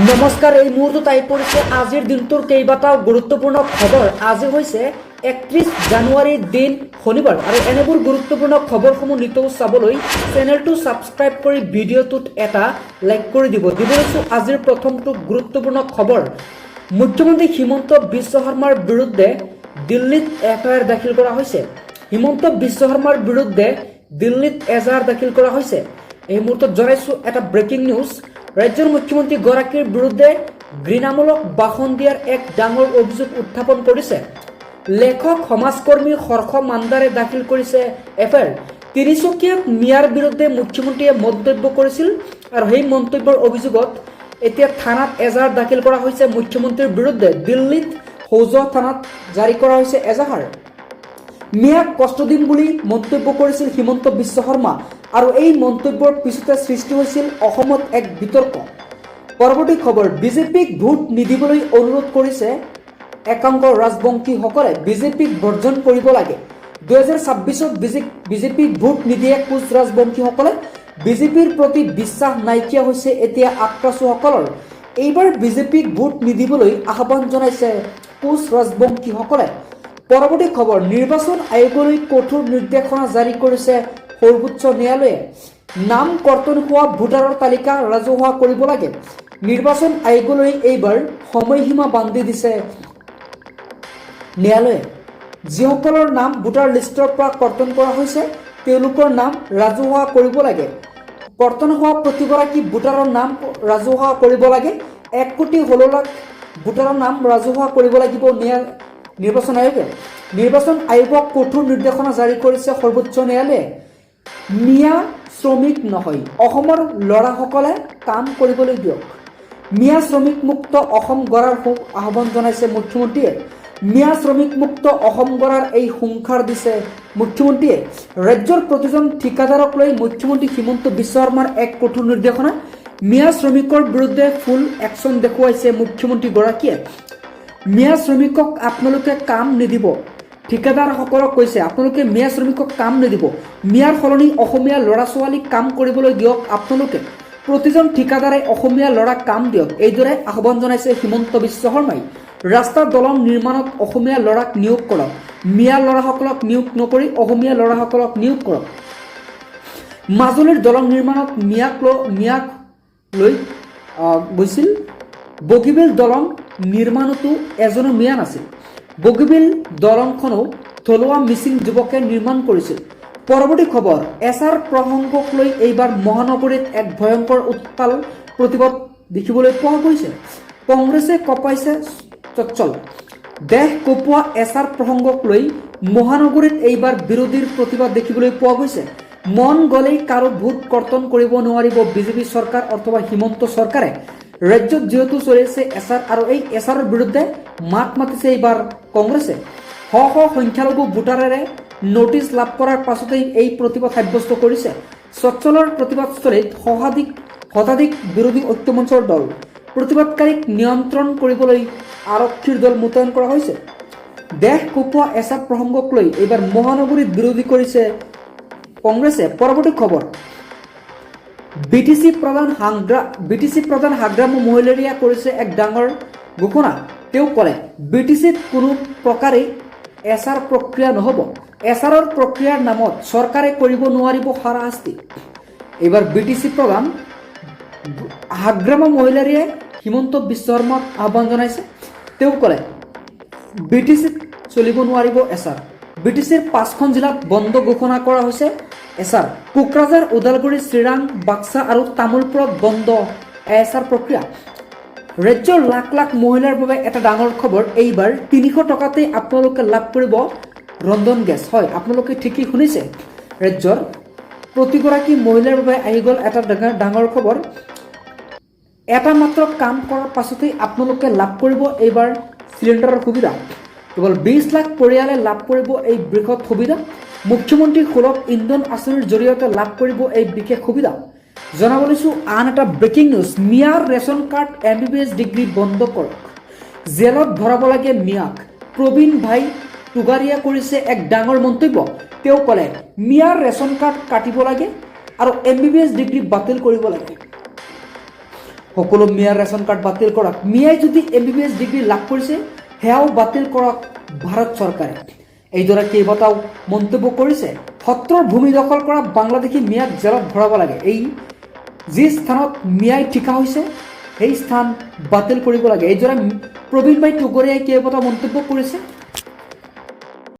নমস্কাৰ এই মুহূৰ্তত আহি পৰিছে আজিৰ দিনটোৰ কেইবাটাও গুৰুত্বপূৰ্ণ খবৰ। আজি হৈছে 31 জানুৱাৰীৰ দিন শনিবাৰ আৰু এনেবোৰ গুৰুত্বপূৰ্ণ খবৰসমূহ নিতৌ চাবলৈ চেনেলটো ছাবস্ক্ৰাইব কৰি ভিডিঅ'টোত এটা লাইক কৰি দিব। দিবলৈছো আজিৰ প্ৰথমটো গুৰুত্বপূৰ্ণ খবৰ। মুখ্যমন্ত্ৰী হিমন্ত বিশ্ব শৰ্মাৰ বিৰুদ্ধে দিল্লীত এফআইআৰ দাখিল কৰা হৈছে। হিমন্ত বিশ্ব শৰ্মাৰ বিৰুদ্ধে দিল্লীত এজাহাৰ দাখিল কৰা হৈছে। এই মুহূৰ্তত জনাইছো এটা ব্ৰেকিং নিউজ। ৰাজ্যৰ মুখ্যমন্ত্ৰী গৰাকীৰ বিৰুদ্ধে ঘৃণামূলক ভাষণ দিয়াৰ এক ডাঙৰ অভিযোগ উত্থাপন কৰিছে লেখক সমাজকৰ্মী হৰ্ষ মান্দাৰে দাখিল কৰিছে এফআইআৰ। তিনিচুকীয়াত মিয়াৰ বিৰুদ্ধে মুখ্যমন্ত্ৰীয়ে মন্তব্য কৰিছিল আৰু সেই মন্তব্যৰ অভিযোগত এতিয়া থানাত এজাহাৰ দাখিল কৰা হৈছে মুখ্যমন্ত্ৰীৰ বিৰুদ্ধে। দিল্লীত সৌজা থানাত জাৰি কৰা হৈছে এজাহাৰ। মিয়াক কষ্ট দিম বুলি মন্তব্য কৰিছিল হিমন্ত বিশ্ব শৰ্মা আৰু এই মন্তব্যৰ পিছতে সৃষ্টি হৈছিল অসমত এক বিতৰ্ক। পৰৱৰ্তী খবৰ, বিজেপিক ভোট নিদিবলৈ অনুৰোধ কৰিছে একাংশ ৰাজবংশীসকলে। বিজেপিক বৰ্জন কৰিব লাগে। 2026ত বিজেপিক ভোট নিদিয়ে কোচ ৰাজবংশীসকলে। বিজেপিৰ প্ৰতি বিশ্বাস নাইকিয়া হৈছে এতিয়া আক্ৰাচুসকলৰ। এইবাৰ বিজেপিক ভোট নিদিবলৈ আহ্বান জনাইছে কোচ ৰাজবংশীসকলে। পৰৱৰ্তী খবৰ, নিৰ্বাচন আয়োগলৈ কঠোৰ নিৰ্দেশনা জাৰি কৰিছে সৰ্বোচ্চ ন্যায়ালয়ে। নাম কৰ্তন হোৱা ভোটাৰৰ তালিকা ৰাজহুৱা কৰিব লাগে। নিৰ্বাচন আয়োগলৈ এইবাৰ সময়সীমা বান্ধি দিছে ন্যায়ালয়ে। যিসকলৰ নাম ভোটাৰ লিষ্টৰ পৰা কৰ্তন কৰা হৈছে তেওঁলোকৰ নাম ৰাজহুৱা কৰিব লাগে। কৰ্তন হোৱা প্ৰতিগৰাকী ভোটাৰৰ নাম ৰাজহুৱা কৰিব লাগে। 1,16 লাখ ভোটাৰৰ নাম ৰাজহুৱা কৰিব লাগিব নিৰ্বাচন আয়োগে। নিৰ্বাচন আয়োগক কঠোৰ নিৰ্দেশনা জাৰি কৰিছে সৰ্বোচ্চ ন্যায়ালয়ে। মিয়া শ্ৰমিক নহয়, অসমৰ ল'ৰাসকলে কাম কৰিবলৈ দিয়ক। মিয়া শ্ৰমিক মুক্ত অসম গঢ়াৰ আহ্বান জনাইছে মুখ্যমন্ত্ৰীয়ে। মিয়া শ্ৰমিক মুক্ত অসম গঢ়াৰ এই হুংকাৰ দিছে মুখ্যমন্ত্ৰীয়ে। ৰাজ্যৰ প্ৰতিজন ঠিকাদাৰক লৈ মুখ্যমন্ত্ৰী হিমন্ত বিশ্ব শৰ্মাৰ এক কঠোৰ নিৰ্দেশনা। মিয়া শ্ৰমিকৰ বিৰুদ্ধে ফুল একশ্যন দেখুৱাইছে মুখ্যমন্ত্ৰীগৰাকীয়ে। মিয়া শ্ৰমিকক আপোনালোকে কাম নিদিব। ঠিকাদাৰসকলক কৈছে আপোনালোকে মিয়া শ্ৰমিকক কাম নিদিব। মিয়াৰ সলনি অসমীয়া ল'ৰা ছোৱালীক কাম কৰিবলৈ দিয়ক। আপোনালোকে প্ৰতিজন ঠিকাদাৰে অসমীয়া ল'ৰাক কাম দিয়ক। এইদৰে আহ্বান জনাইছে হিমন্ত বিশ্ব শৰ্মাই। ৰাস্তা দলং নিৰ্মাণত অসমীয়া ল'ৰাক নিয়োগ কৰক। মিয়া ল'ৰাসকলক নিয়োগ নকৰি অসমীয়া ল'ৰাসকলক নিয়োগ কৰক। মাজুলীৰ দলং নিৰ্মাণত মিয়াক লৈ গৈছিল। বগীবিল দলং নিৰ্মাণতো এজনো মিয়া নাছিল। বগীবিল দলংখনো থলুৱা মিচিং যুৱকে নিৰ্মাণ কৰিছিল। পৰৱৰ্তী খবৰ, এছাৰ প্ৰসংগক লৈ এইবাৰ মহানগৰীত এক ভয়ংকৰ উত্তাল প্ৰতিবাদ দেখিবলৈ পোৱা গৈছে। কংগ্ৰেছে কঁপাইছে চঞ্চল। দেশ কঁপোৱা এছাৰ প্ৰসংগক লৈ মহানগৰীত এইবাৰ বিৰোধীৰ প্ৰতিবাদ দেখিবলৈ পোৱা গৈছে। মন গ'লেই কাৰো ভোট কৰ্তন কৰিব নোৱাৰিব বিজেপি চৰকাৰ অথবা হিমন্ত চৰকাৰে। ৰাজ্যত যিহেতু চলিছে এছাৰ আৰু এই এছাৰৰ বিৰুদ্ধে মাত মাতিছে এইবাৰ কংগ্ৰেছে। শ শ সংখ্যালঘু ভোটাৰেৰে নোটিছ লাভ কৰাৰ পাছতেই এই প্ৰতিবাদ সাব্যস্ত কৰিছে। চঞ্চলৰ প্ৰতিবাদস্থলীত শতাধিক বিৰোধী ঐক্যমঞ্চৰ দল। প্ৰতিবাদকাৰীক নিয়ন্ত্ৰণ কৰিবলৈ আৰক্ষীৰ দল মোতায়েন কৰা হৈছে। দেশ কঁপোৱা এছাৰ প্ৰসংগক লৈ এইবাৰ মহানগৰীত বিৰোধী কৰিছে কংগ্ৰেছে। পৰৱৰ্তী খবৰ, বিটিচি প্ৰধান হাগ্ৰাম মহিলাৰীয়ে কৰিছে এক ডাঙৰ ঘোষণা। তেওঁ ক'লে বিটিচিত কোনো প্ৰকাৰেই এছাৰ প্ৰক্ৰিয়া নহ'ব। এছাৰৰ প্ৰক্ৰিয়াৰ নামত চৰকাৰে কৰিব নোৱাৰিব হাৰাশাস্তি। এইবাৰ বিটিচি প্ৰধান হাগ্ৰাম মহিলাৰীয়ে হিমন্ত বিশ্ব শৰ্মাক আহ্বান জনাইছে। তেওঁ ক'লে বিটিচিত চলিব নোৱাৰিব এছাৰ। বিটিচিৰ 5খন জিলাত বন্ধ ঘোষণা কৰা হৈছে এছাৰ। কোকৰাঝাৰ, ওদালগুৰি, চিৰাং, বাক্সা আৰু তামোলপুৰত বন্ধ এছাৰ প্ৰক্ৰিয়া। ৰাজ্যৰ লাখ লাখ মহিলাৰ বাবে এটা ডাঙৰ খবৰ। এইবাৰ 300 টকাতে আপোনালোকে লাভ কৰিব ৰন্ধন গেছ। হয়, আপোনালোকে ঠিকেই শুনিছে। ৰাজ্যৰ প্ৰতিগৰাকী মহিলাৰ বাবে আহি গ'ল এটা ডাঙৰ খবৰ। এটা মাত্ৰ কাম কৰাৰ পাছতেই আপোনালোকে লাভ কৰিব এইবাৰ চিলিণ্ডাৰৰ সুবিধা। কেৱল 20 লাখ পৰিয়ালে লাভ কৰিব এই বৃহৎ সুবিধা। মুখ্যমন্ত্ৰী সুলভ ইন্ধন আঁচনিৰ জৰিয়তে লাভ কৰিব এই বিশেষ সুবিধা। জনাবলৈছো আন এটা ব্ৰেকিং নিউজ। মিয়াৰ ৰেচন কাৰ্ড MBBS ডিগ্ৰী বন্ধ কৰক। জেলত ভৰাব লাগে মিয়াক। প্ৰবীণ ভাই টুগাৰীয়া কৰিছে এক ডাঙৰ মন্তব্য। তেওঁ ক'লে মিয়াৰ ৰেচন কাৰ্ড কাটিব লাগে আৰু MBBS ডিগ্ৰী বাতিল কৰিব লাগে। সকলো মিয়াৰ ৰেচন কাৰ্ড বাতিল কৰক। মিয়াই যদি MBBS ডিগ্ৰী লাভ কৰিছে সেয়াও বাতিল কৰক ভাৰত চৰকাৰে। এইদৰে কেইবাটাও মন্তব্য কৰিছে। সত্ৰৰ ভূমি দখল কৰা বাংলাদেশী মিয়াক জেলত ভৰাব লাগে। যি স্থানত মিয়াই ঠিকা হৈছে সেই স্থান বাতিল কৰিব লাগে। এইদৰে প্ৰবীণ ভাই টগৰীয়াই কেইবাটাও মন্তব্য কৰিছে।